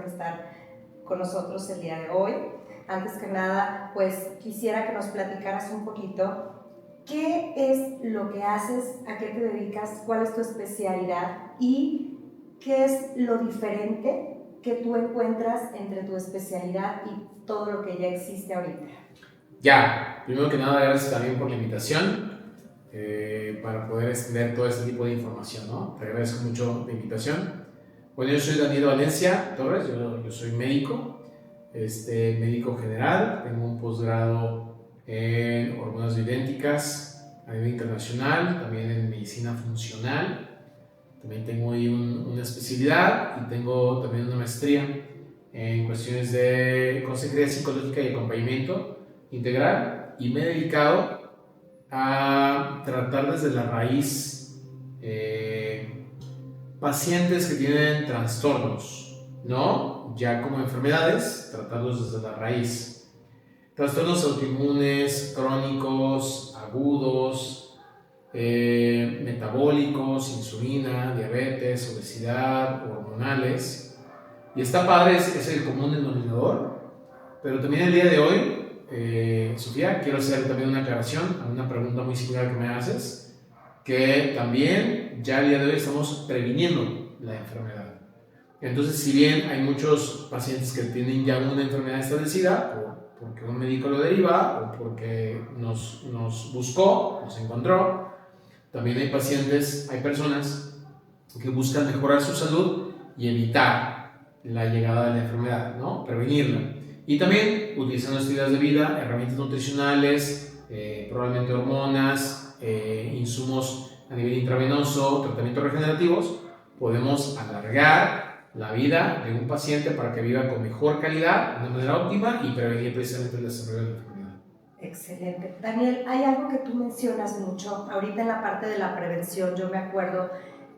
por estar con nosotros el día de hoy. Antes que nada, pues quisiera que nos platicaras un poquito qué es lo que haces, a qué te dedicas, cuál es tu especialidad y qué es lo diferente que tú encuentras entre tu especialidad y todo lo que ya existe ahorita. Ya, primero que nada, gracias también por la invitación para poder extender todo este tipo de información, ¿no? Te agradezco mucho la invitación. Bueno, yo soy Daniel Valencia Torres, yo soy médico, médico general, tengo un posgrado en hormonas bioidénticas a nivel internacional, también en medicina funcional, también tengo ahí una especialidad y tengo también una maestría en cuestiones de consejería psicológica y acompañamiento integral, y me he dedicado a tratar desde la raíz pacientes que tienen trastornos, ¿no? Ya como enfermedades, tratarlos desde la raíz. Trastornos autoinmunes, crónicos, agudos, metabólicos, insulina, diabetes, obesidad, hormonales. Y está padre, es el común denominador, pero también el día de hoy, Sofía, quiero hacer también una aclaración a una pregunta muy similar que me haces, que también ya el día de hoy estamos previniendo la enfermedad. Entonces, si bien hay muchos pacientes que tienen ya una enfermedad establecida, porque un médico lo deriva o porque nos buscó, nos encontró, también hay pacientes, hay personas que buscan mejorar su salud y evitar la llegada de la enfermedad, ¿no? Prevenirla. Y también utilizando estilos de vida, herramientas nutricionales, probablemente hormonas, insumos a nivel intravenoso, tratamientos regenerativos, podemos alargar la vida de un paciente para que viva con mejor calidad, de una manera óptima y prevenir precisamente el desarrollo de la enfermedad. Excelente. Daniel, hay algo que tú mencionas mucho, ahorita en la parte de la prevención, yo me acuerdo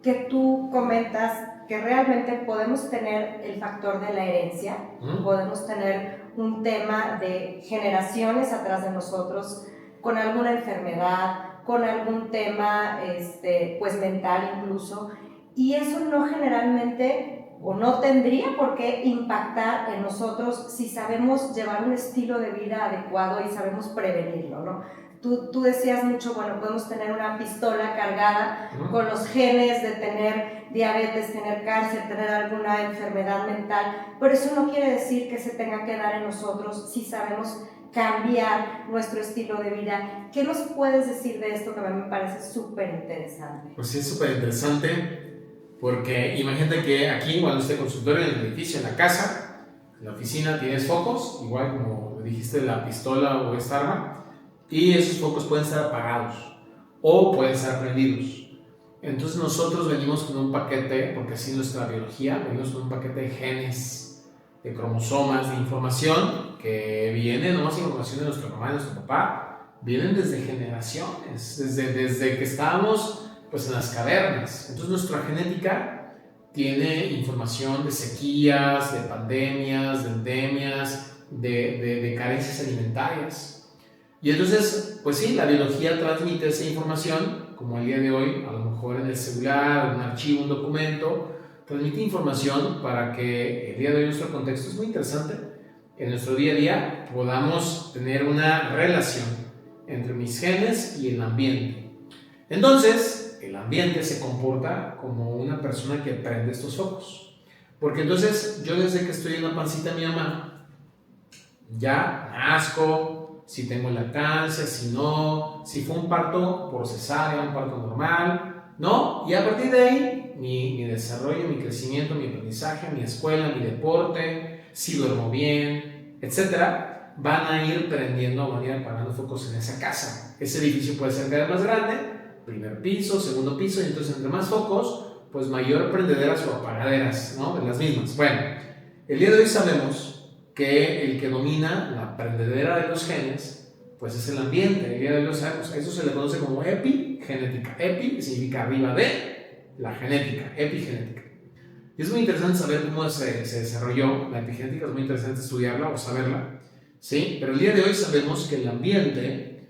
que tú comentas que realmente podemos tener el factor de la herencia, podemos tener un tema de generaciones atrás de nosotros con alguna enfermedad, con algún tema pues mental incluso, y eso no generalmente o no tendría por qué impactar en nosotros si sabemos llevar un estilo de vida adecuado y sabemos prevenirlo, ¿no? Tú decías mucho, bueno, podemos tener una pistola cargada con los genes de tener diabetes, tener cáncer, tener alguna enfermedad mental, pero eso no quiere decir que se tenga que dar en nosotros si sabemos cambiar nuestro estilo de vida. ¿Qué nos puedes decir de esto que a mí me parece súper interesante? Pues sí, es súper interesante. Porque imagínate que aquí, cuando este consultorio, en el edificio, en la casa, en la oficina, tienes focos, igual como dijiste, la pistola o esta arma, y esos focos pueden estar apagados o pueden estar prendidos. Entonces nosotros venimos con un paquete, porque así nuestra biología, venimos con un paquete de genes, de cromosomas, de información, que viene, no más información de nuestra mamá, de nuestro papá, vienen desde generaciones, desde que estábamos pues en las cavernas. Entonces nuestra genética tiene información de sequías, de pandemias, de endemias, de carencias alimentarias. Y entonces, pues sí, la biología transmite esa información, como el día de hoy, a lo mejor en el celular, un archivo, un documento, transmite información para que el día de hoy nuestro contexto es muy interesante. En nuestro día a día podamos tener una relación entre mis genes y el ambiente. Entonces, el ambiente se comporta como una persona que prende estos focos. Porque entonces, yo desde que estoy en la pancita de mi mamá, ya nazco, si tengo lactancia, si no, si fue un parto por cesárea, un parto normal, ¿no? Y a partir de ahí, mi desarrollo, mi crecimiento, mi aprendizaje, mi escuela, mi deporte, si duermo bien, etcétera, van a ir prendiendo, van a ir apagando focos en esa casa. Ese edificio puede ser cada vez más grande, primer piso, segundo piso, y entonces entre más focos, pues mayor prendederas o apagaderas, ¿no? De las mismas. Bueno, el día de hoy sabemos que el que domina la prendedera de los genes, pues es el ambiente. El día de hoy lo sabemos. Eso se le conoce como epigenética. Epi significa arriba de la genética, epigenética. Y es muy interesante saber cómo se desarrolló la epigenética, es muy interesante estudiarla o saberla, ¿sí? Pero el día de hoy sabemos que el ambiente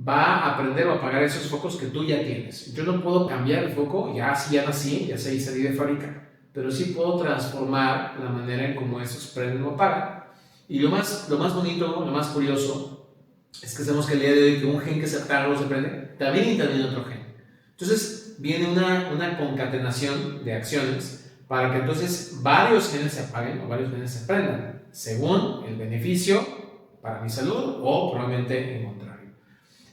va a aprender o apagar esos focos que tú ya tienes. Yo no puedo cambiar el foco, ya nací, ya salí de fábrica, pero sí puedo transformar la manera en cómo esos prenden o apagan. Y lo más bonito, lo más curioso, es que sabemos que el día de hoy que un gen que se apaga o se prende, también interviene otro gen. Entonces viene una concatenación de acciones para que entonces varios genes se apaguen o varios genes se prendan, según el beneficio para mi salud o probablemente en contrario.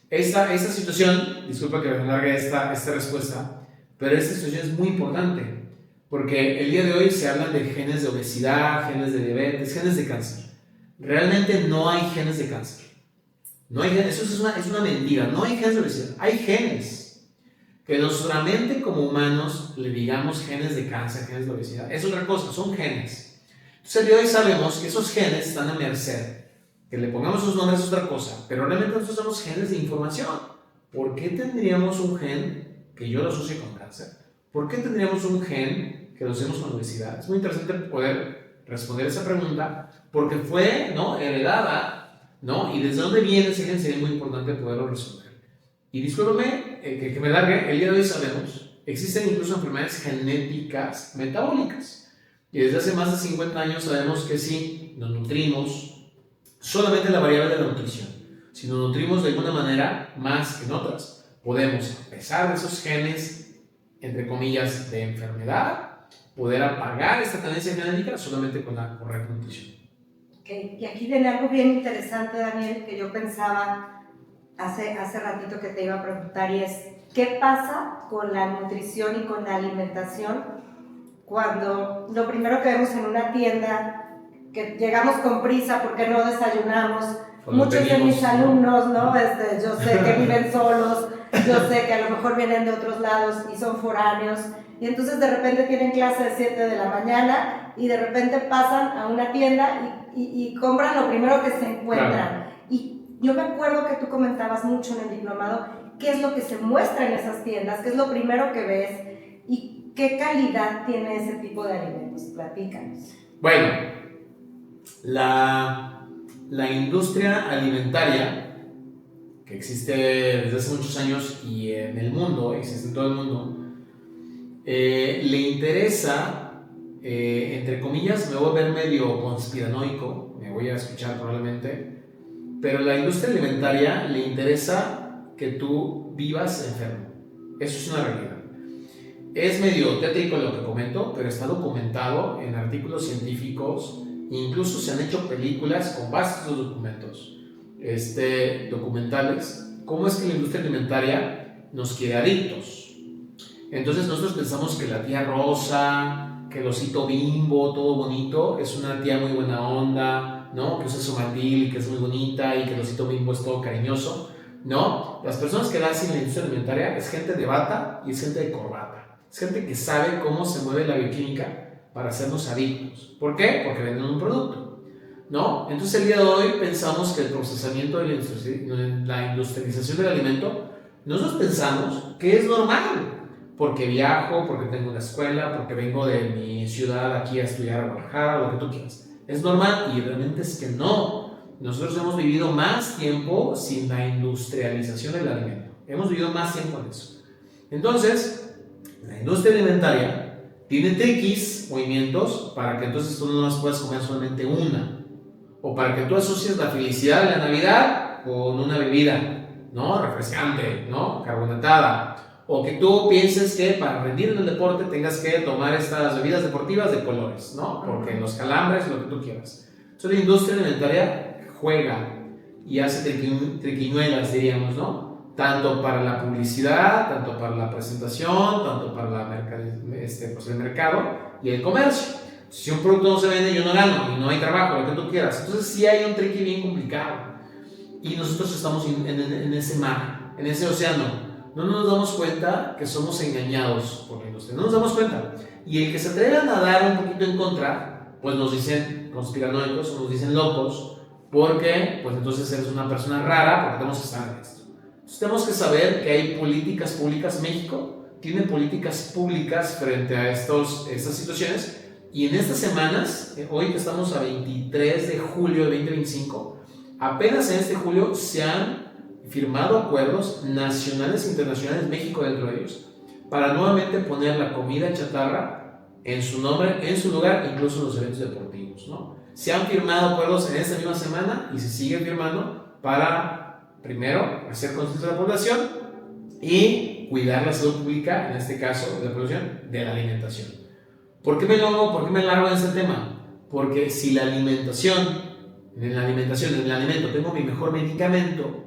Esta situación, disculpa que me alargue esta respuesta, pero esta situación es muy importante porque el día de hoy se hablan de genes de obesidad, genes de diabetes, genes de cáncer. Realmente no hay genes de cáncer. No hay genes, eso es una mentira. No hay genes de obesidad. Hay genes que nuestra mente como humanos le digamos genes de cáncer, genes de obesidad. Es otra cosa, son genes. Entonces el día de hoy sabemos que esos genes están a merced. Que le pongamos sus nombres es otra cosa, pero realmente nosotros somos genes de información. ¿Por qué tendríamos un gen que yo lo asocie con cáncer? ¿Por qué tendríamos un gen que lo hacemos con obesidad? Es muy interesante poder responder esa pregunta porque fue, ¿no?, heredada, ¿no? Y desde dónde viene ese gen sería muy importante poderlo resolver. Y discúlpeme que me largue, el día de hoy sabemos, existen incluso enfermedades genéticas metabólicas. Y desde hace más de 50 años sabemos que si nos nutrimos, solamente la variable de la nutrición, si nos nutrimos de alguna manera más que en otras, podemos, a pesar de esos genes, entre comillas, de enfermedad, poder apagar esta tendencia genética solamente con la correcta nutrición. Okay. Y aquí viene algo bien interesante, Daniel, que yo pensaba hace ratito que te iba a preguntar, y es, ¿qué pasa con la nutrición y con la alimentación cuando lo primero que vemos en una tienda, que llegamos con prisa porque no desayunamos? Muchos de mis alumnos, ¿no? Yo sé que viven solos, yo sé que a lo mejor vienen de otros lados y son foráneos, y entonces de repente tienen clase de 7 de la mañana y de repente pasan a una tienda y compran lo primero que se encuentran. Claro. Y yo me acuerdo que tú comentabas mucho en el diplomado qué es lo que se muestra en esas tiendas, qué es lo primero que ves y qué calidad tiene ese tipo de alimentos. Platícanos. Bueno, la industria alimentaria que existe desde hace muchos años y en el mundo, existe en todo el mundo, le interesa, entre comillas, me voy a ver medio conspiranoico, me voy a escuchar probablemente, pero la industria alimentaria le interesa que tú vivas enfermo. Eso es una realidad. Es medio tétrico lo que comento, pero está documentado en artículos científicos. Incluso se han hecho películas con base en estos documentos, documentales, cómo es que la industria alimentaria nos quiere adictos. Entonces nosotros pensamos que la tía Rosa, que el osito Bimbo, todo bonito, es una tía muy buena onda, ¿no? Que usa su mandil, que es muy bonita y que el osito Bimbo es todo cariñoso. No, las personas que hacen la industria alimentaria es gente de bata y es gente de corbata. Es gente que sabe cómo se mueve la bioquímica para hacernos adictos. ¿Por qué? Porque venden un producto, ¿no? Entonces el día de hoy pensamos que el procesamiento de la industrialización del alimento, nosotros pensamos que es normal, porque viajo, porque tengo una escuela, porque vengo de mi ciudad aquí a estudiar a Guadalajara, lo que tú quieras. Es normal y realmente es que no. Nosotros hemos vivido más tiempo sin la industrialización del alimento. Hemos vivido más tiempo en eso. Entonces, la industria alimentaria tiene triquis, movimientos, para que entonces tú no las puedas comer solamente una. O para que tú asocies la felicidad de la Navidad con una bebida, ¿no? Refrescante, ¿no? Carbonatada. O que tú pienses que para rendir en el deporte tengas que tomar estas bebidas deportivas de colores, ¿no? Porque los calambres, lo que tú quieras. Entonces la industria alimentaria juega y hace triquiñuelas, diríamos, ¿no? Tanto para la publicidad, tanto para la presentación, tanto para pues el mercado y el comercio. Si un producto no se vende, yo no gano y no hay trabajo, lo que tú quieras. Entonces sí hay un triqui bien complicado. Y nosotros estamos en ese mar, en ese océano. No nos damos cuenta que somos engañados por la industria, no nos damos cuenta. Y el que se atreve a nadar un poquito en contra, pues nos dicen conspiranoicos o nos dicen locos, porque pues entonces eres una persona rara, porque tenemos que estar en esto. Entonces tenemos que saber que hay políticas públicas. México tiene políticas públicas frente a estas situaciones, y en estas semanas, hoy que estamos a 23 de julio de 2025, apenas en este julio se han firmado acuerdos nacionales e internacionales, México dentro de ellos, para nuevamente poner la comida chatarra en su nombre, en su lugar, incluso en los eventos deportivos, ¿no? Se han firmado acuerdos en esta misma semana y se sigue firmando para, primero, hacer conciencia de la población y cuidar la salud pública, en este caso de la población, de la alimentación. ¿Por qué me largo en este tema? Porque si la alimentación, en el alimento, tengo mi mejor medicamento,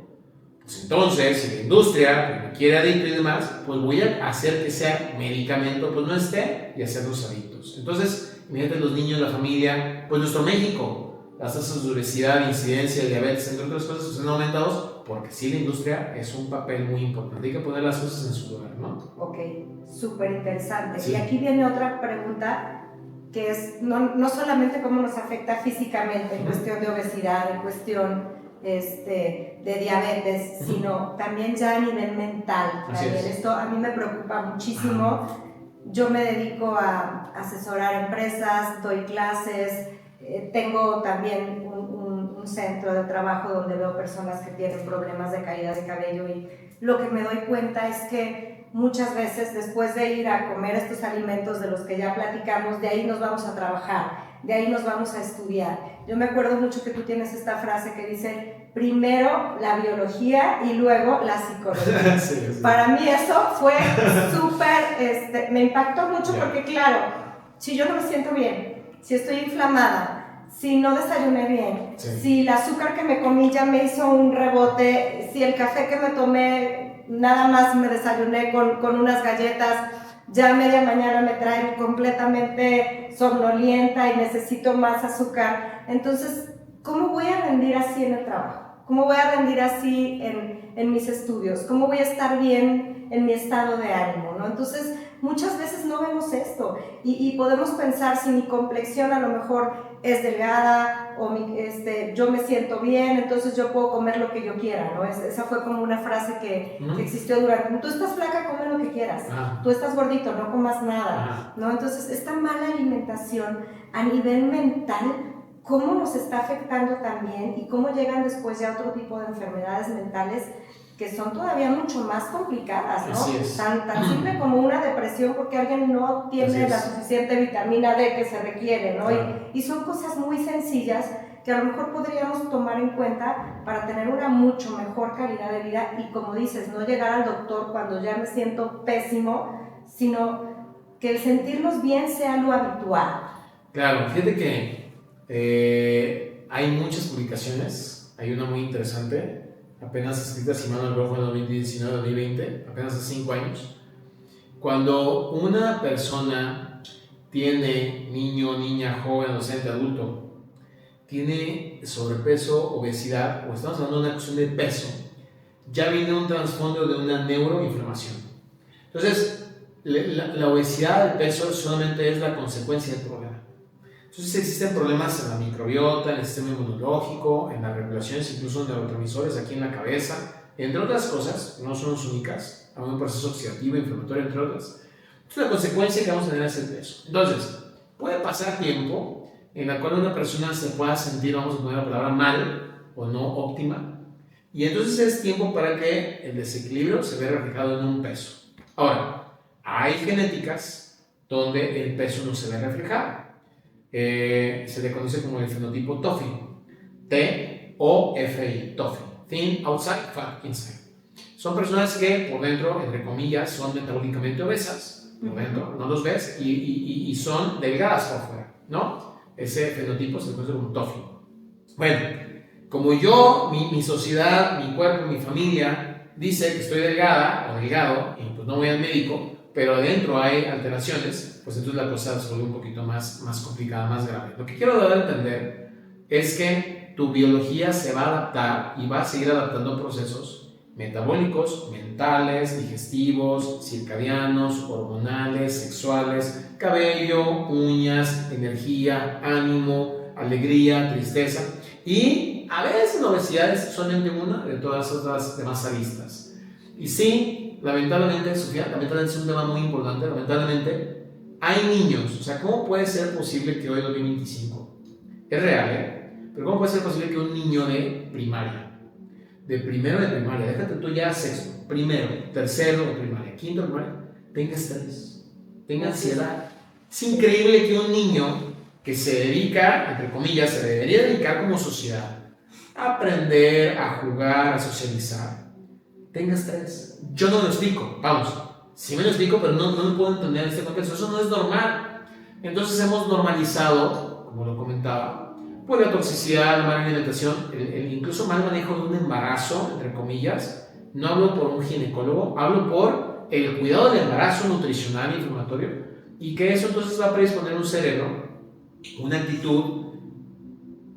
pues entonces, si la industria me quiere adicto y demás, pues voy a hacer que ese medicamento pues no esté y hacerlos adictos. Entonces, imagínate los niños, la familia, pues nuestro México, las tasas de obesidad, incidencia de diabetes, entre otras cosas, pues, han aumentado porque sí, la industria es un papel muy importante. Hay que poner las cosas en su lugar, ¿no? Ok, súper interesante. Sí. Y aquí viene otra pregunta que es no solamente cómo nos afecta físicamente en cuestión de obesidad, en cuestión de diabetes, sino también ya a nivel mental. Esto a mí me preocupa muchísimo. Yo me dedico a asesorar empresas, doy clases, tengo también un centro de trabajo donde veo personas que tienen problemas de caída de cabello, y lo que me doy cuenta es que muchas veces después de ir a comer estos alimentos de los que ya platicamos, de ahí nos vamos a trabajar, de ahí nos vamos a estudiar. Yo me acuerdo mucho que tú tienes esta frase que dice: primero la biología y luego la psicología. Sí. Para mí eso fue súper, me impactó mucho porque claro, si yo no me siento bien, si estoy inflamada, si no desayuné bien, si el azúcar que me comí ya me hizo un rebote, si el café que me tomé nada más me desayuné con unas galletas, ya a media mañana me traen completamente somnolienta y necesito más azúcar. Entonces, ¿cómo voy a rendir así en el trabajo? ¿Cómo voy a rendir así en mis estudios? ¿Cómo voy a estar bien en mi estado de ánimo, ¿no? Entonces, muchas veces no vemos esto y podemos pensar si mi complexión a lo mejor es delgada o yo me siento bien, entonces yo puedo comer lo que yo quiera, ¿no? Esa fue como una frase que existió durante... Tú estás flaca, come lo que quieras. Tú estás gordito, no comas nada, ¿no? Entonces, esta mala alimentación a nivel mental, cómo nos está afectando también y cómo llegan después ya otro tipo de enfermedades mentales que son todavía mucho más complicadas, ¿no? Así es. Tan simple como una depresión porque alguien no tiene la suficiente vitamina D que se requiere, ¿no? Claro. Y son cosas muy sencillas que a lo mejor podríamos tomar en cuenta para tener una mucho mejor calidad de vida y, como dices, no llegar al doctor cuando ya me siento pésimo, sino que el sentirnos bien sea lo habitual. Claro, fíjate que hay muchas publicaciones, hay una muy interesante, apenas escrita, si mal no recuerdo, fue en 2019-2020, apenas hace 5 años. Cuando una persona tiene, niño, niña, joven, adolescente, adulto, tiene sobrepeso, obesidad, o estamos hablando de una cuestión de peso, ya viene un trasfondo de una neuroinflamación. Entonces, la obesidad, el peso, solamente es la consecuencia del problema. Entonces existen problemas en la microbiota, en el sistema inmunológico, en las regulaciones, incluso en neurotransmisores aquí en la cabeza, entre otras cosas, no son las únicas, hay un proceso oxidativo, inflamatorio, entre otras. Entonces la consecuencia que vamos a tener es el peso. Entonces, puede pasar tiempo en el cual una persona se pueda sentir, vamos a poner la palabra, mal o no óptima, y entonces es tiempo para que el desequilibrio se vea reflejado en un peso. Ahora, hay genéticas donde el peso no se ve reflejado. Se le conoce como el fenotipo TOFI, T-O-F-I, TOFI, Thin Outside, Fat Inside. Son personas que por dentro, entre comillas, son metabólicamente obesas, por dentro, no los ves, y son delgadas por fuera, ¿no? Ese fenotipo se le conoce como TOFI. Bueno, como yo, mi sociedad, mi cuerpo, mi familia dice que estoy delgada o delgado, y pues no voy al médico, pero adentro hay alteraciones, pues entonces la cosa se vuelve un poquito más complicada, más grave. Lo que quiero dar a entender es que tu biología se va a adaptar y va a seguir adaptando procesos metabólicos, mentales, digestivos, circadianos, hormonales, sexuales, cabello, uñas, energía, ánimo, alegría, tristeza, y a veces la obesidad es solamente una de todas otras demás aristas. Y sí, lamentablemente, Sofía, lamentablemente es un tema muy importante. Lamentablemente, hay niños. O sea, ¿cómo puede ser posible que hoy, 2025, es real, pero cómo puede ser posible que un niño de primaria, de primero de primaria, déjate tú ya sexto, primero, tercero de primaria, quinto de primaria, tenga estrés, tenga ansiedad, Es increíble que un niño que se dedica, entre comillas, se debería dedicar como sociedad a aprender, a jugar, a socializar, tenga estrés. Yo no lo explico, vamos, sí me lo explico, pero no lo puedo entender en este contexto. Eso no es normal. Entonces hemos normalizado, como lo comentaba, pues la toxicidad, la mala alimentación, el incluso mal manejo de un embarazo, entre comillas. No hablo por un ginecólogo, hablo por el cuidado del embarazo nutricional e inflamatorio, y que eso entonces va a predisponer un cerebro, una actitud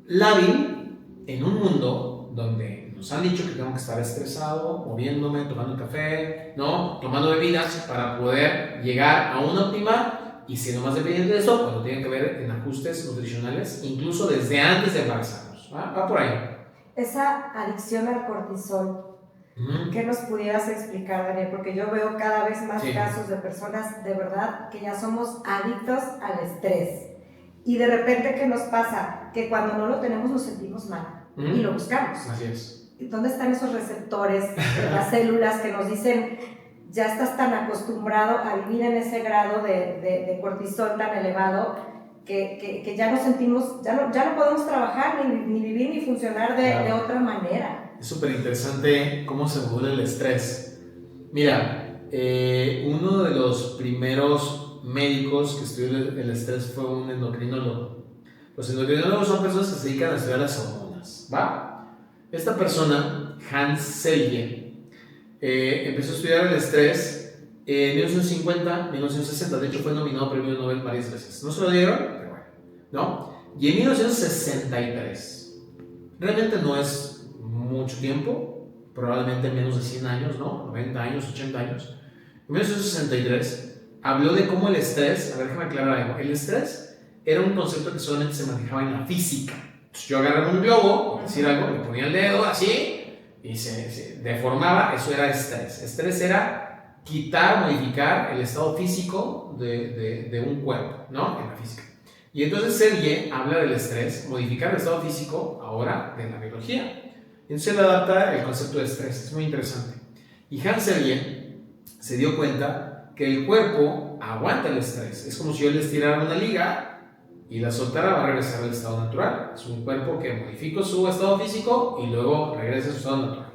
lábil en un mundo donde nos han dicho que tengo que estar estresado, moviéndome, tomando café, ¿no? Tomando bebidas para poder llegar a una óptima, y siendo más dependiente de eso, cuando tiene que ver en ajustes nutricionales, incluso desde antes de embarazarnos. Va por ahí. Esa adicción al cortisol, ¿qué nos pudieras explicar, Daniel? Porque yo veo cada vez más casos de personas de verdad que ya somos adictos al estrés. Y de repente, ¿qué nos pasa? Que cuando no lo tenemos nos sentimos mal y lo buscamos. Así es. ¿Dónde están esos receptores en las células que nos dicen, ya estás tan acostumbrado a vivir en ese grado de cortisol tan elevado que ya nos sentimos, ya no podemos trabajar, ni vivir, ni funcionar de otra manera? Es súper interesante cómo se modula el estrés. Mira, uno de los primeros médicos que estudió el estrés fue un endocrinólogo. Los endocrinólogos son personas que se dedican a estudiar las hormonas, ¿va? Esta persona, Hans Selye, empezó a estudiar el estrés en 1950, 1960. De hecho, fue nominado a premio Nobel varias veces. No se lo dieron, pero bueno, ¿no? Y en 1963, realmente no es mucho tiempo, probablemente menos de 100 años, ¿no? 90 años, 80 años. En 1963 habló de cómo el estrés, a ver, déjame aclarar algo, el estrés era un concepto que solamente se manejaba en la física. Entonces yo agarraba un globo, por decir algo, le ponía el dedo así y se deformaba, eso era estrés. Estrés era quitar, modificar el estado físico de un cuerpo, ¿no? En la física. Y entonces Selye habla del estrés, modificar el estado físico, ahora de la biología. Entonces él adapta el concepto de estrés, es muy interesante. Y Hans Selye se dio cuenta que el cuerpo aguanta el estrés. Es como si yo le estirara una liga y la soltara, va a regresar al estado natural. Es un cuerpo que modifica su estado físico y luego regresa a su estado natural.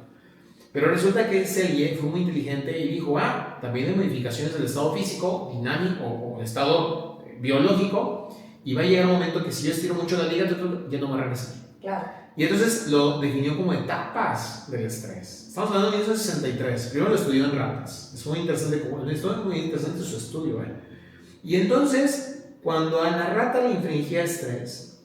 Pero resulta que Selye fue muy inteligente y dijo, también hay modificaciones del estado físico, dinámico o estado biológico, y va a llegar un momento que si yo estiro mucho la liga, ya no va a regresar. Claro. Y entonces lo definió como etapas del estrés. Estamos hablando de 1963. Primero lo estudió en ratas. Es muy interesante, muy interesante su estudio. Y entonces, cuando a la rata le infringía estrés,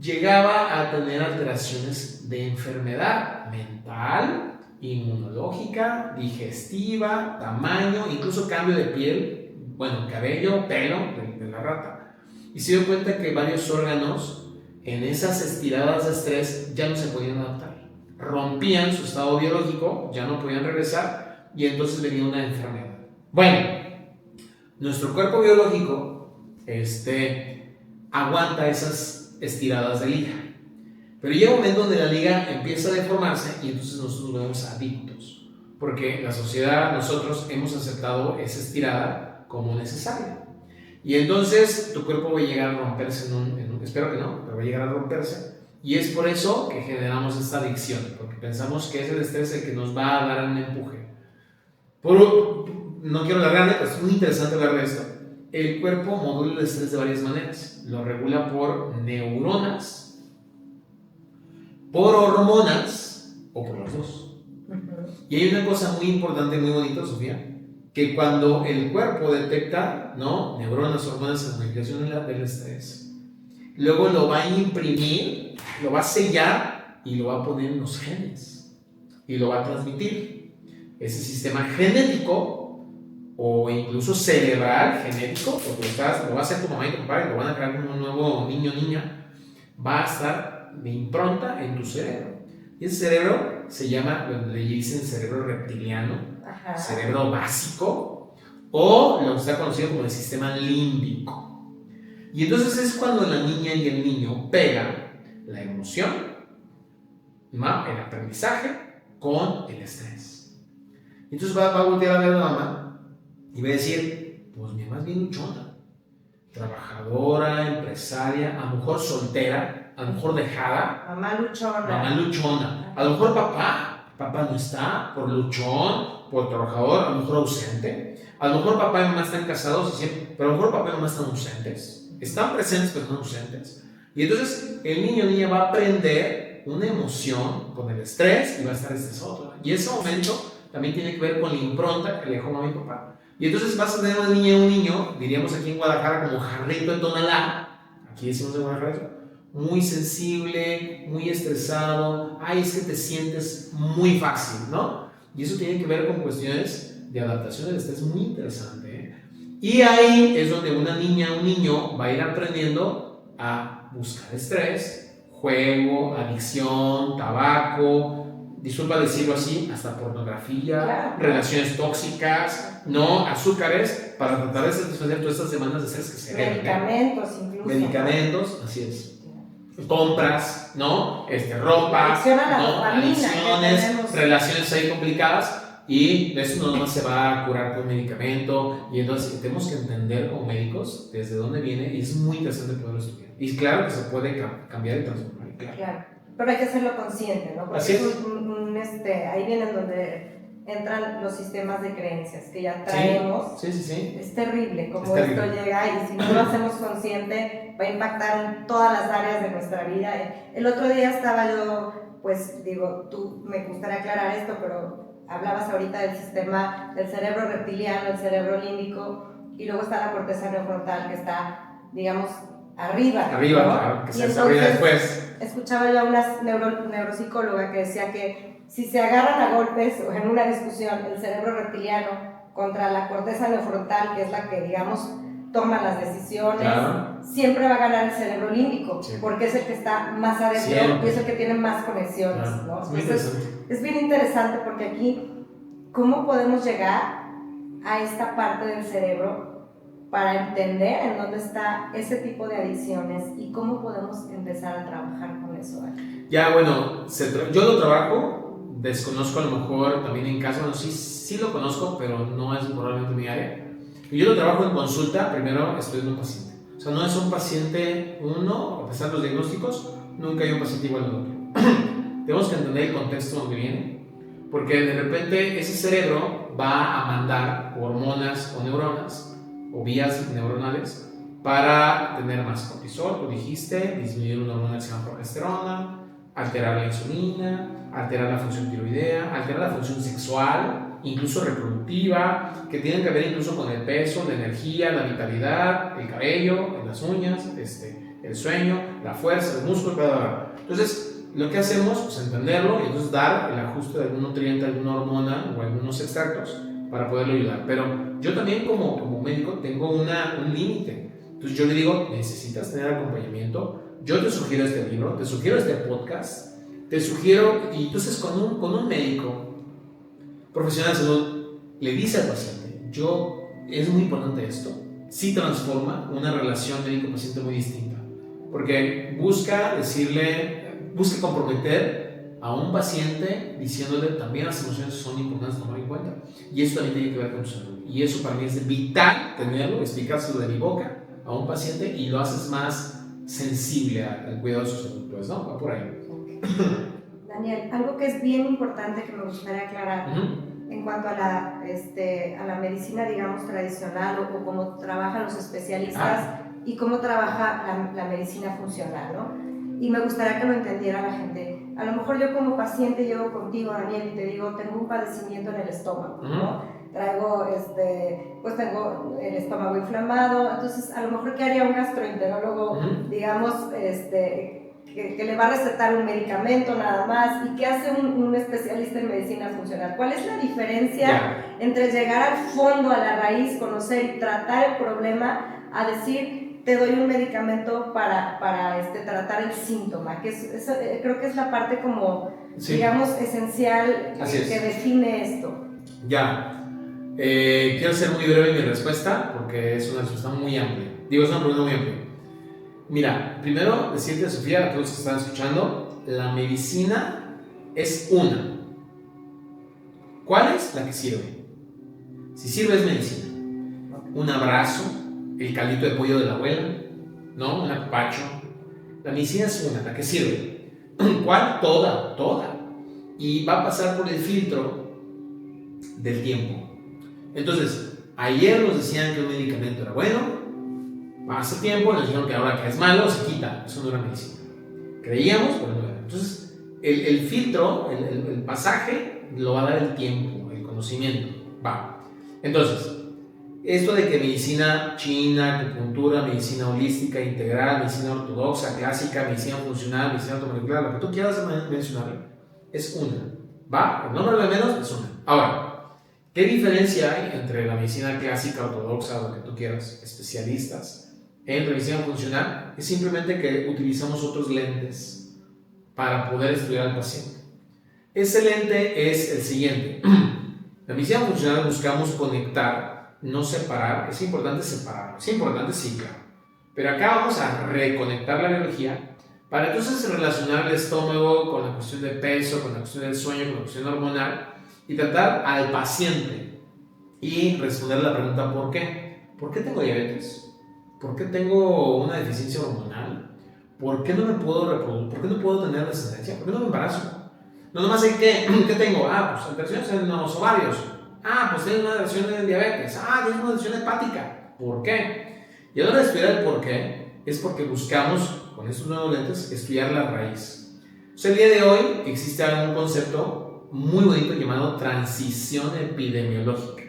llegaba a tener alteraciones de enfermedad mental, inmunológica, digestiva, tamaño, incluso cambio de piel, bueno, cabello, pelo de la rata. Y se dio cuenta que varios órganos en esas estiradas de estrés ya no se podían adaptar. Rompían su estado biológico, ya no podían regresar y entonces venía una enfermedad. Bueno, nuestro cuerpo biológico aguanta esas estiradas de liga. Pero llega un momento donde la liga empieza a deformarse y entonces nosotros nos vemos adictos. Porque la sociedad, nosotros hemos aceptado esa estirada como necesaria. Y entonces tu cuerpo va a llegar a romperse espero que no, pero va a llegar a romperse. Y es por eso que generamos esta adicción, porque pensamos que es el estrés el que nos va a dar un empuje. No quiero alargarme, pero es muy interesante hablar de esto. El cuerpo modula el estrés de varias maneras. Lo regula por neuronas, por hormonas o por los dos. Y hay una cosa muy importante, muy bonita, Sofía, que cuando el cuerpo detecta, ¿no?, neuronas, hormonas, la modificación del estrés, luego lo va a imprimir, lo va a sellar y lo va a poner en los genes y lo va a transmitir. Ese sistema genético o incluso cerebral genético, porque lo va a hacer tu mamá y tu papá y lo van a crear como un nuevo niño o niña, va a estar de impronta en tu cerebro. Y ese cerebro se llama, le dicen cerebro reptiliano, cerebro básico, o lo que está conocido como el sistema límbico. Y entonces es cuando la niña y el niño pegan la emoción, el aprendizaje con el estrés. Entonces va a voltear a ver a la mamá y va a decir, pues mi mamá es bien luchona, trabajadora, empresaria, a lo mejor soltera, a lo mejor dejada, Mamá luchona. mamá luchona. A lo mejor papá no está, por luchón, por trabajador, a lo mejor ausente. A lo mejor papá y mamá están casados, pero a lo mejor papá y mamá están ausentes. Están presentes, pero están ausentes. Y entonces el niño o niña va a aprender una emoción con el estrés y va a estar estresado. Y ese momento también tiene que ver con la impronta que le dejó mamá y papá. Y entonces vas a tener una niña y un niño, diríamos aquí en Guadalajara, como jarrito en Tonalá, aquí decimos en Guadalajara, muy sensible, muy estresado, ay, es que te sientes muy fácil, ¿no? Y eso tiene que ver con cuestiones de adaptación del estrés muy interesante, ¿eh? Y ahí es donde una niña o un niño va a ir aprendiendo a buscar estrés, juego, adicción, tabaco, disculpa decirlo así, hasta pornografía, Claro. relaciones tóxicas, no, azúcares, para tratar de satisfacer todas estas demandas de estrés que se ven. Medicamentos incluso. Medicamentos, así es. Compras, ¿no? Ropa, Adicción a la ¿no? dopamina que Adicciones, tenemos. relaciones ahí complicadas. Y eso no se va a curar con medicamento. Y entonces tenemos que entender como médicos desde dónde viene. Y es muy interesante poderlo estudiar. Y claro que se puede cambiar y transformar. Claro. Pero hay que hacerlo consciente, ¿no? Porque Así es. ahí vienen donde entran los sistemas de creencias que ya traemos. Sí. Es terrible cómo Es terrible. esto llega, y si no lo hacemos consciente va a impactar en todas las áreas de nuestra vida. El otro día estaba yo, pues digo, me gustaría aclarar esto, pero hablabas ahorita del sistema del cerebro reptiliano, el cerebro límbico, y luego está la corteza neofrontal que está, digamos, arriba, ¿no? Claro, que se desarrolla después. Escuchaba yo a una neuropsicóloga que decía que si se agarran a golpes o en una discusión el cerebro reptiliano contra la corteza neofrontal, que es la que, digamos, toma las decisiones, claro, siempre va a ganar el cerebro límbico, sí, porque es el que está más adentro siempre, y es el que tiene más conexiones, claro, ¿no? Es muy Entonces, interesante. es bien interesante porque aquí, ¿cómo podemos llegar a esta parte del cerebro para entender en dónde está ese tipo de adicciones y cómo podemos empezar a trabajar con eso? Ya, bueno, yo lo trabajo, desconozco a lo mejor también en casa, bueno, sí lo conozco, pero no es probablemente mi área. Y yo lo trabajo en consulta, primero estoy en un paciente. O sea, no es un paciente uno, a pesar de los diagnósticos, nunca hay un paciente igual al otro. Tenemos que entender el contexto donde viene, porque de repente ese cerebro va a mandar hormonas o neuronas, o vías neuronales, para tener más cortisol, tú dijiste, disminuir una hormona que se llama progesterona, alterar la insulina, alterar la función tiroidea, alterar la función sexual, incluso reproductiva, que tienen que ver incluso con el peso, la energía, la vitalidad, el cabello, las uñas, el sueño, la fuerza, el músculo, bla. Entonces, lo que hacemos es entenderlo y entonces dar el ajuste de algún nutriente, alguna hormona o algunos extractos para poderlo ayudar. Pero yo también como médico tengo un límite. Entonces yo le digo, necesitas tener acompañamiento. Yo te sugiero este libro, te sugiero este podcast, te sugiero, y entonces con un médico profesional de salud le dice al paciente, es muy importante esto, sí transforma una relación médico-paciente muy distinta, porque busca comprometer a un paciente diciéndole también las emociones son importantes tomar en cuenta, y eso también tiene que ver con su salud, y eso para mí es vital tenerlo, explicárselo de mi boca a un paciente, y lo haces más sensible al cuidado de su salud, pues, ¿no? Va por ahí. Daniel, algo que es bien importante que me gustaría aclarar en cuanto a la medicina, digamos, tradicional, o cómo trabajan los especialistas y cómo trabaja la medicina funcional, ¿no? Y me gustaría que lo entendiera la gente. A lo mejor yo como paciente llego contigo, Daniel, y te digo, tengo un padecimiento en el estómago, ¿no? Traigo, pues tengo el estómago inflamado, entonces a lo mejor ¿qué haría un gastroenterólogo, digamos, que le va a recetar un medicamento nada más? ¿Y qué hace un especialista en medicina funcional? ¿Cuál es la diferencia entre llegar al fondo, a la raíz, conocer y tratar el problema, a decir, te doy un medicamento para tratar el síntoma? Que creo que es la parte como, digamos, esencial que define esto. Quiero ser muy breve en mi respuesta porque es una respuesta muy amplia. Es una pregunta muy amplia. Mira, primero decirte, Sofía, a todos los que están escuchando, la medicina es una. ¿Cuál es? La que sirve. Si sirve es medicina. Un abrazo, el caldito de pollo de la abuela, ¿no? Un apapacho. La medicina es una, la que sirve. ¿Cuál? Toda. Y va a pasar por el filtro del tiempo. Entonces, ayer nos decían que un medicamento era bueno, hace tiempo nos dijeron que ahora que es malo, se quita. Eso no era medicina. Creíamos, pero no era. Entonces, el filtro, el pasaje, lo va a dar el tiempo, el conocimiento. Va. Entonces, esto de que medicina china, acupuntura, medicina holística, integral, medicina ortodoxa, clásica, medicina funcional, medicina automolecular, lo que tú quieras mencionar, es una. ¿Va? El nombre de menos es una. Ahora, ¿qué diferencia hay entre la medicina clásica, ortodoxa, lo que tú quieras, especialistas, en medicina funcional? Es simplemente que utilizamos otros lentes para poder estudiar al paciente. Ese lente es el siguiente. La medicina funcional buscamos conectar, no separar. Es importante separar. Es importante, sí, claro. Pero acá vamos a reconectar la biología para entonces relacionar el estómago con la cuestión de peso, con la cuestión del sueño, con la cuestión hormonal y tratar al paciente y responder la pregunta ¿por qué? ¿Por qué tengo diabetes? ¿Por qué tengo una deficiencia hormonal? ¿Por qué no me puedo reproducir? ¿Por qué no puedo tener descendencia? ¿Por qué no me embarazo? No nomás sé ¿qué tengo? Pues alteraciones en los ovarios. Pues tienes una alteración de diabetes. Tienes una alteración hepática. ¿Por qué? Y a la hora de estudiar el por qué, es porque buscamos, con estos nuevos lentes, estudiar la raíz. El día de hoy existe un concepto muy bonito llamado transición epidemiológica,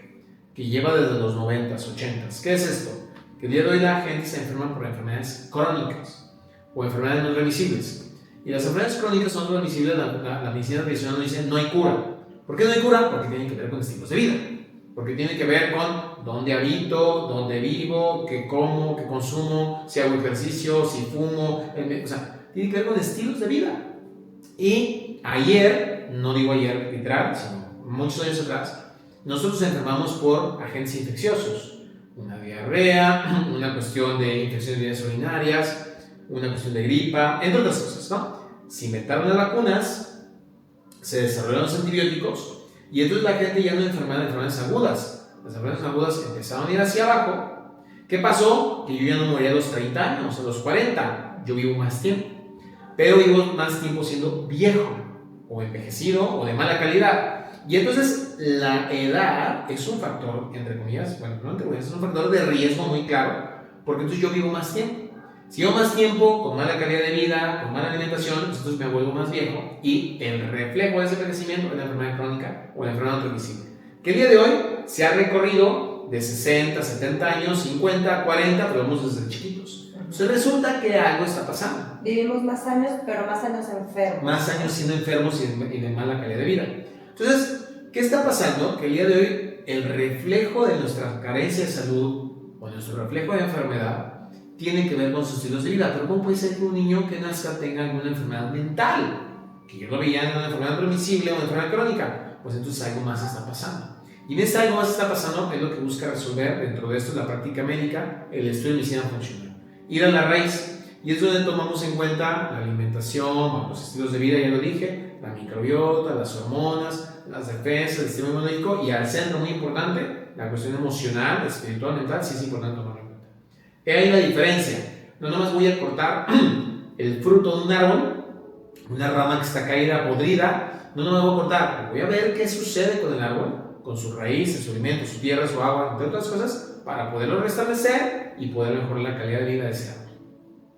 que lleva desde los 90s, 80s. ¿Qué es esto? Que el día de hoy la gente se enferma por enfermedades crónicas o enfermedades no remisibles. Y las enfermedades crónicas son remisibles, la medicina tradicional nos dice no hay cura. ¿Por qué no hay cura? Porque tiene que ver con estilos de vida. Porque tiene que ver con dónde habito, dónde vivo, qué como, qué consumo, si hago ejercicio, si fumo. O sea, tiene que ver con estilos de vida. Y ayer, no digo ayer literal, sino muchos años atrás, nosotros enfermamos por agentes infecciosos. Una diarrea, una cuestión de infecciones de vías urinarias, una cuestión de gripa, entre otras cosas, ¿no? Se inventaron las vacunas, se desarrollaron los antibióticos y entonces la gente ya no enfermaba de enfermedades agudas. Las enfermedades agudas empezaron a ir hacia abajo. ¿Qué pasó? Que yo ya no moría a los 30 años, a los 40. Yo vivo más tiempo. Pero vivo más tiempo siendo viejo, o envejecido, o de mala calidad. Y entonces la edad es un factor, entre comillas, bueno, no entre comillas, es un factor de riesgo muy claro, porque entonces yo vivo más tiempo. Si yo más tiempo, con mala calidad de vida, con mala alimentación, entonces me vuelvo más viejo y el reflejo de ese envejecimiento es la enfermedad crónica o la enfermedad no transmisible. Que el día de hoy se ha recorrido de 60, 70 años, 50, 40, pero vamos desde chiquitos. Entonces resulta que algo está pasando. Vivimos más años, pero más años enfermos. Más años siendo enfermos y de mala calidad de vida. Entonces, ¿qué está pasando? Que el día de hoy el reflejo de nuestra carencia de salud o nuestro reflejo de enfermedad tiene que ver con sus estilos de vida. Pero ¿cómo puede ser que un niño que nazca tenga alguna enfermedad mental? Que yo lo veía en una enfermedad transmisible o una enfermedad crónica. Pues entonces algo más está pasando. Y en este algo más está pasando es lo que busca resolver dentro de esto la práctica médica, el estudio de medicina funcional. Ir a la raíz. Y es donde tomamos en cuenta la alimentación, los estilos de vida, ya lo dije, la microbiota, las hormonas, las defensas, el sistema inmunológico y al centro, muy importante, la cuestión emocional, espiritual, mental, sí es importante tomarlo en cuenta. Ahí la diferencia. No nomás voy a cortar el fruto de un árbol, una rama que está caída, podrida, no nomás voy a cortar, voy a ver qué sucede con el árbol, con sus raíces, su alimento, su tierra, su agua, entre otras cosas, para poderlo restablecer y poder mejorar la calidad de vida de ese árbol.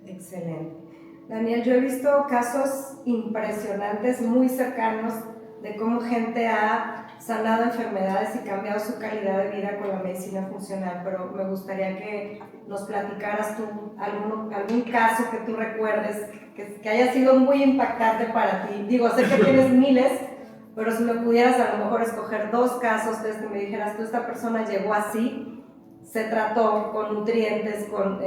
Excelente. Daniel, yo he visto casos impresionantes, muy cercanos, de cómo gente ha sanado enfermedades y cambiado su calidad de vida con la medicina funcional, pero me gustaría que nos platicaras tú algún caso que tú recuerdes que haya sido muy impactante para ti. Digo, sé que tienes miles, pero si me pudieras a lo mejor escoger 2 casos desde que me dijeras, tú, esta persona llegó así, se trató con nutrientes, con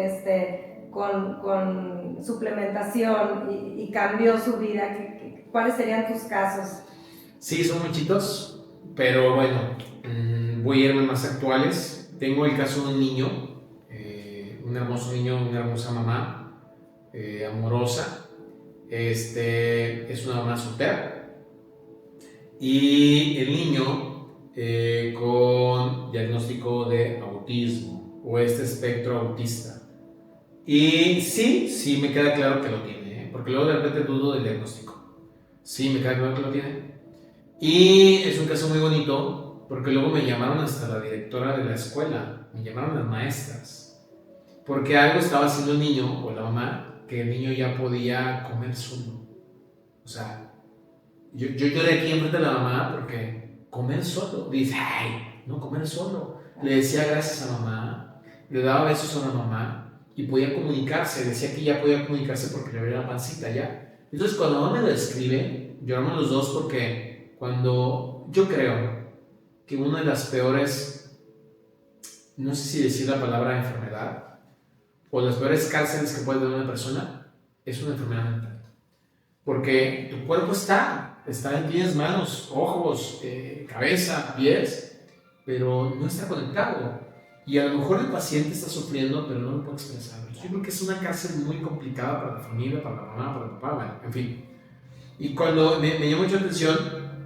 suplementación y cambió su vida. ¿Cuáles serían tus casos? Sí, son muchitos, pero bueno, voy a irme más actuales. Tengo el caso de un niño, un hermoso niño, una hermosa mamá, amorosa. Es una mamá soltera. Y el niño con diagnóstico de autismo. o este espectro autista. Y sí me queda claro que lo tiene, porque luego de repente dudo del diagnóstico. Sí, me queda claro que lo tiene. Y es un caso muy bonito, porque luego me llamaron hasta la directora de la escuela, me llamaron las maestras, porque algo estaba haciendo el niño o la mamá, que el niño ya podía comer solo. O sea, yo lloré aquí enfrente de la mamá porque comer solo, dice, ay, no comer solo. Le decía gracias a mamá, le daba besos a la mamá y podía comunicarse, decía que ya podía comunicarse porque le abría la pancita ya. Entonces cuando mamá me lo escribe, lloramos los dos porque cuando yo creo que una de las peores, no sé si decir la palabra enfermedad, o las peores cárceles que puede tener una persona, es una enfermedad mental. Porque tu cuerpo tienes manos, ojos, cabeza, pies, pero no está conectado. Y a lo mejor el paciente está sufriendo, pero no lo puede expresar. Yo creo que es una cárcel muy complicada para la familia, para la mamá, para el papá, bueno, en fin. Y cuando me llamó mucha atención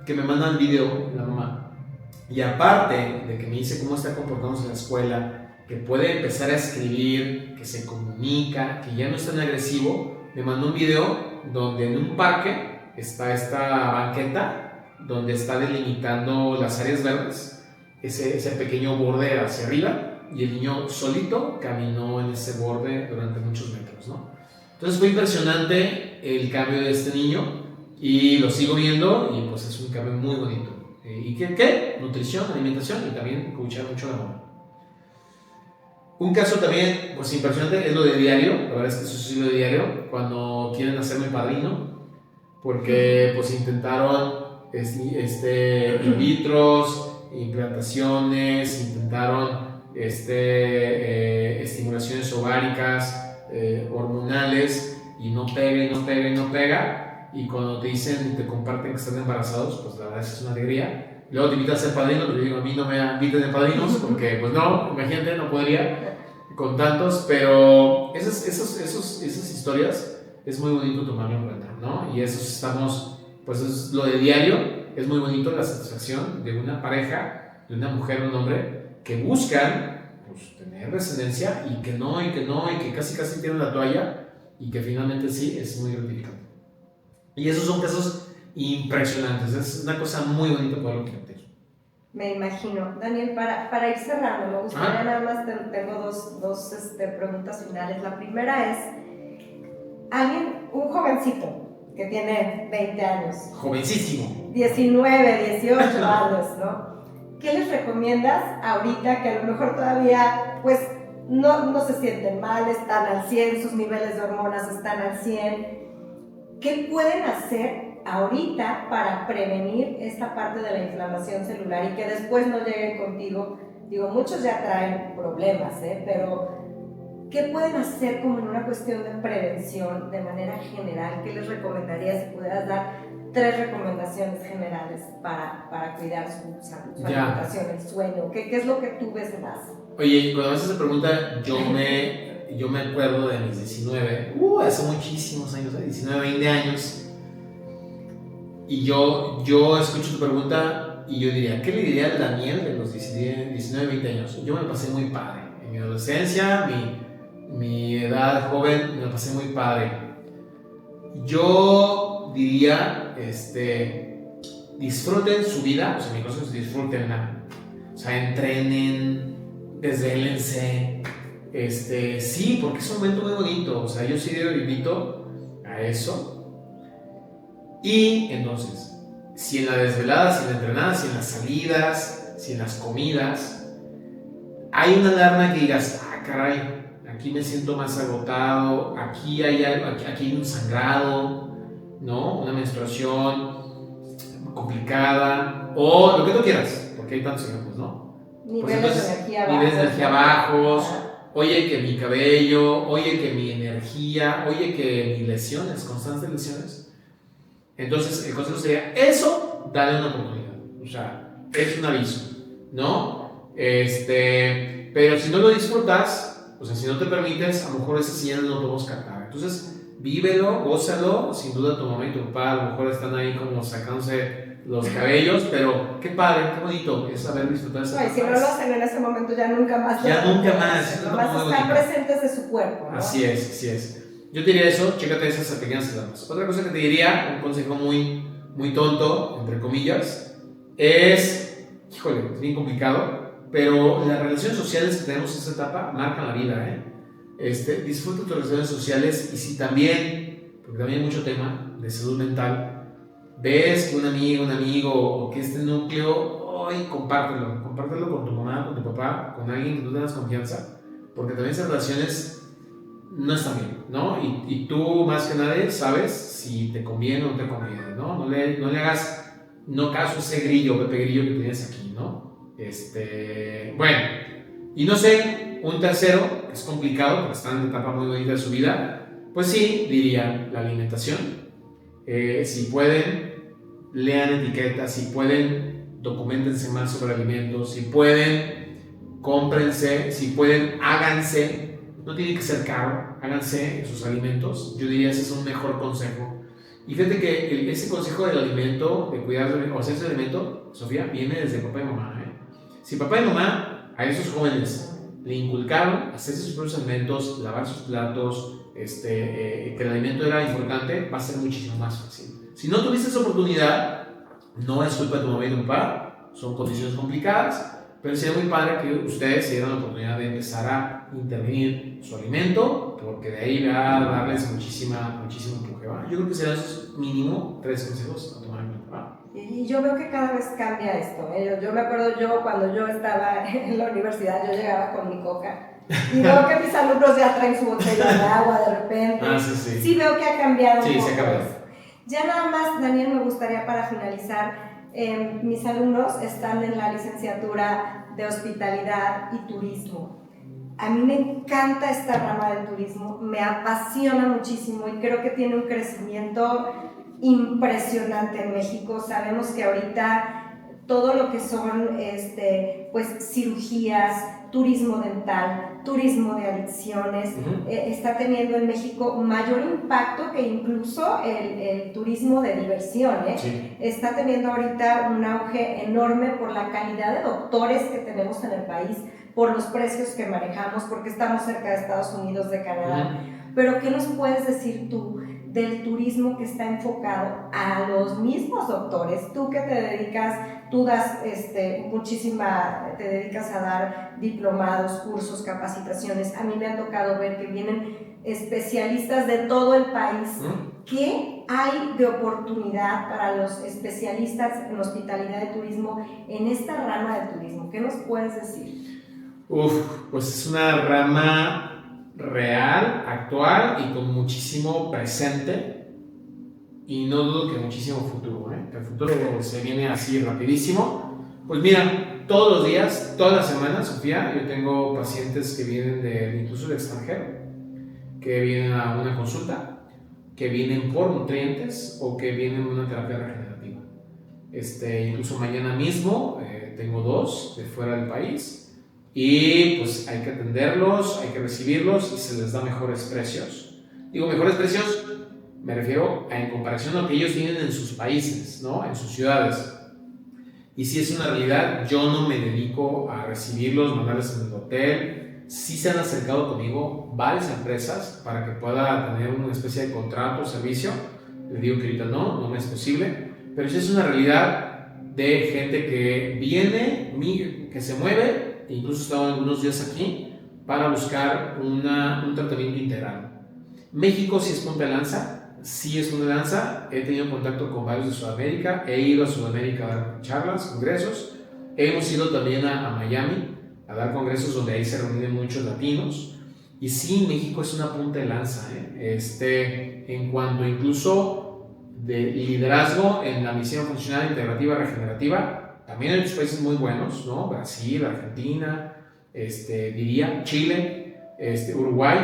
que me mandan video la mamá, y aparte de que me dice cómo está comportándose en la escuela, que puede empezar a escribir, que se comunica, que ya no es tan agresivo, me mandó un video donde en un parque está esta banqueta donde está delimitando las áreas verdes, ese pequeño borde hacia arriba, y el niño solito caminó en ese borde durante muchos metros, ¿no? Entonces fue impresionante el cambio de este niño y lo sigo viendo y pues es un cambio muy bonito. ¿Y qué? Nutrición, alimentación y también escuchar mucho de amor. Un caso también pues impresionante es lo de diario, la verdad es que eso sí lo de diario, cuando quieren hacerme padrino, porque pues intentaron in vitros, implantaciones, intentaron estimulaciones ováricas, hormonales, y no pega, y cuando te dicen y te comparten que están embarazados, pues la verdad es una alegría. Luego te invitan a ser padrino, pero yo digo, a mí no me inviten de padrinos, porque pues no, imagínate, no podría con tantos, pero esas historias es muy bonito tomarlo en cuenta, ¿no? Y eso estamos, pues es lo de diario, es muy bonito la satisfacción de una pareja, de una mujer o un hombre, que buscan pues, tener descendencia y que casi tienen la toalla y que finalmente sí, es muy gratificante. Y esos son casos impresionantes, es una cosa muy bonita poderlo compartir. Me imagino. Daniel, para ir cerrando, me gustaría nada más, tengo dos preguntas finales. La primera es, un jovencito que tiene 20 años. Jovencísimo. 19, 18 años, ¿no? ¿Qué les recomiendas ahorita que a lo mejor todavía, pues, no se sienten mal, están al 100, sus niveles de hormonas están al 100? ¿Qué pueden hacer ahorita para prevenir esta parte de la inflamación celular y que después no lleguen contigo? Digo, muchos ya traen problemas, pero ¿qué pueden hacer como en una cuestión de prevención de manera general? ¿Qué les recomendarías si pudieras dar 3 recomendaciones generales para cuidar su salud, su alimentación, el sueño? ¿Qué es lo que tú ves más? Oye, cuando haces esa pregunta, yo me acuerdo de mis 19, hace muchísimos años, 19, 20 años. Y yo escucho tu pregunta y yo diría, ¿qué le diría al Daniel de los 19, 20 años? Yo me la pasé muy padre. En mi adolescencia, mi edad joven, me la pasé muy padre. Yo diría, disfruten su vida, o sea, mi cosa es disfrútenla. O sea, entrenen, desvélense. Sí, porque es un momento muy bonito. O sea, yo sí invito a eso. Y entonces, si en la desvelada, si en la entrenada, si en las salidas, si en las comidas, hay una alarma que digas, caray, aquí me siento más agotado, aquí hay un sangrado, ¿no? Una menstruación complicada, o lo que tú quieras, porque hay tantos ejemplos, ¿no? Niveles de energía bajos, oye que mi cabello, oye que mi energía, oye que mis lesiones, constantes lesiones. Entonces, el consejo sería, eso, dale una oportunidad. O sea, es un aviso, ¿no? Pero si no lo disfrutas, o sea, si no te permites, a lo mejor esas señales no podemos captar. Entonces, vívelo, gózalo. Sin duda, tu mamá y tu papá a lo mejor están ahí como sacándose los cabellos, pero qué padre, qué bonito es haber disfrutado esa No, y si no lo hacen en ese momento, ya nunca más. Ya nunca más. Nomás están presentes de su cuerpo, ¿no? Así es. Yo te diría eso, chécate esas pequeñas etapas. Otra cosa que te diría, un consejo muy tonto, entre comillas, es, híjole, es bien complicado, pero las relaciones sociales que tenemos en esta etapa marcan la vida, disfruta tus relaciones sociales y si también, porque también hay mucho tema de salud mental, ves que una amiga, un amigo o que este núcleo, hoy compártelo con tu mamá, con tu papá, con alguien que tú tengas confianza, porque también esas relaciones no están bien, ¿no? Y tú más que nadie sabes si te conviene o no te conviene, ¿no? No le hagas caso a ese grillo, Pepe Grillo que tienes aquí, ¿no? Bueno, y no sé, un tercero, que es complicado porque está en una etapa muy bonita de su vida, pues sí, diría la alimentación. Si pueden, lean etiquetas, si pueden, documentense más sobre alimentos, si pueden, cómprense, si pueden, háganse. No tiene que ser caro, háganse sus alimentos. Yo diría ese es un mejor consejo. Y fíjate que ese consejo del alimento, de cuidar o hacerse el alimento, Sofía, viene desde papá y mamá. Si papá y mamá a esos jóvenes le inculcaron hacerse sus propios alimentos, lavar sus platos, que el alimento era importante, va a ser muchísimo más fácil. Si no tuviste esa oportunidad, no es culpa de tu mamá y tu papá, son condiciones complicadas, pero sería muy padre que ustedes se dieran la oportunidad de empezar a intervenir su alimento, porque de ahí va a darles muchísimo empuje. ¿Va? Yo creo que serán esos mínimo 3 consejos a tomar en cuenta. ¿Va? Y yo veo que cada vez cambia esto. Yo me acuerdo cuando yo estaba en la universidad, yo llegaba con mi coca y veo que mis alumnos ya traen su botella de agua de repente. Sí. Sí veo que ha cambiado un poco. Sí, se ha cambiado. Ya nada más, Daniel, me gustaría para finalizar, mis alumnos están en la licenciatura de Hospitalidad y Turismo. A mí me encanta esta rama del turismo, me apasiona muchísimo y creo que tiene un crecimiento impresionante en México. Sabemos que ahorita todo lo que son pues, cirugías, turismo dental, turismo de adicciones, está teniendo en México mayor impacto que incluso el turismo de diversión. Sí. Está teniendo ahorita un auge enorme por la calidad de doctores que tenemos en el país, por los precios que manejamos, porque estamos cerca de Estados Unidos, de Canadá. Pero ¿qué nos puedes decir tú del turismo que está enfocado a los mismos doctores? Tú que te dedicas, tú das te dedicas a dar diplomados, cursos, capacitaciones. A mí me ha tocado ver que vienen especialistas de todo el país. ¿Qué hay de oportunidad para los especialistas en hospitalidad y turismo en esta rama del turismo? ¿Qué nos puedes decir? Pues es una rama real, actual y con muchísimo presente y no dudo que muchísimo futuro, que el futuro se viene así rapidísimo. Pues mira, todos los días, todas las semanas, Sofía, yo tengo pacientes que vienen incluso del extranjero, que vienen a una consulta, que vienen por nutrientes o que vienen a una terapia regenerativa. Incluso mañana mismo tengo 2 de fuera del país. Y pues hay que atenderlos, hay que recibirlos y se les da mejores precios. Digo mejores precios, me refiero en comparación a lo que ellos tienen en sus países, ¿no? En sus ciudades. Y si es una realidad, yo no me dedico a recibirlos, mandarles en el hotel. Sí se han acercado conmigo varias empresas para que pueda tener una especie de contrato o servicio. Les digo que ahorita no me es posible. Pero sí es una realidad de gente que viene, que se mueve. Incluso he estado algunos días aquí para buscar un tratamiento integral. México sí es punta de lanza, he tenido contacto con varios de Sudamérica, he ido a Sudamérica a dar charlas, congresos, hemos ido también a Miami a dar congresos donde ahí se reúnen muchos latinos y sí, México es una punta de lanza, en cuanto incluso de liderazgo en la misión funcional integrativa regenerativa. También hay otros países muy buenos, ¿no? Brasil, Argentina, diría Chile, Uruguay,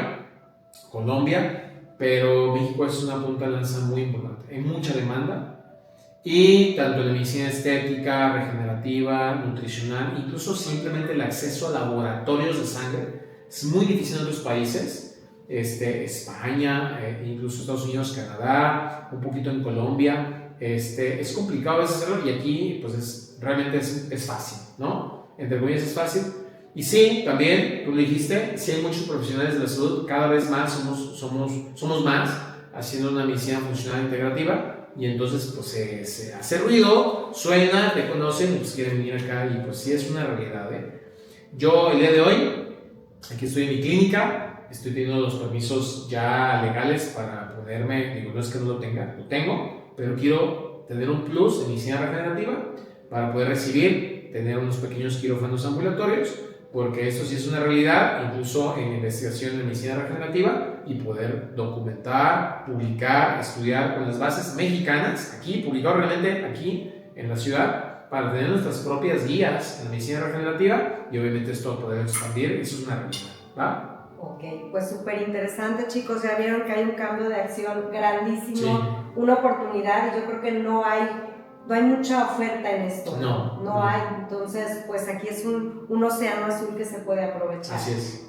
Colombia, pero México es una punta de lanza muy importante. Hay mucha demanda y tanto en la medicina estética, regenerativa, nutricional, incluso simplemente el acceso a laboratorios de sangre es muy difícil en otros países, España, incluso Estados Unidos, Canadá, un poquito en Colombia. es complicado a veces hacerlo y aquí pues realmente es fácil, ¿no? Entre comillas es fácil. Y sí, también, tú lo dijiste, sí hay muchos profesionales de la salud, cada vez más somos más haciendo una medicina funcional integrativa y entonces pues se hace ruido, suena, te conocen y pues quieren venir acá y pues sí es una realidad, ¿eh? Yo el día de hoy, aquí estoy en mi clínica, estoy teniendo los permisos ya legales para poderme, digo, no es que no lo tenga, lo tengo, pero quiero tener un plus en medicina regenerativa para poder tener unos pequeños quirófanos ambulatorios, porque esto sí es una realidad, incluso en investigación en medicina regenerativa, y poder documentar, publicar, estudiar con las bases mexicanas, aquí, publicado realmente aquí en la ciudad, para tener nuestras propias guías en la medicina regenerativa y obviamente esto poder expandir, eso es una realidad, ¿va? Ok, pues súper interesante, chicos, ya vieron que hay un cambio de acción grandísimo, Sí. una oportunidad y yo creo que no hay mucha oferta en esto, No hay, entonces pues aquí es un océano azul que se puede aprovechar. Así es.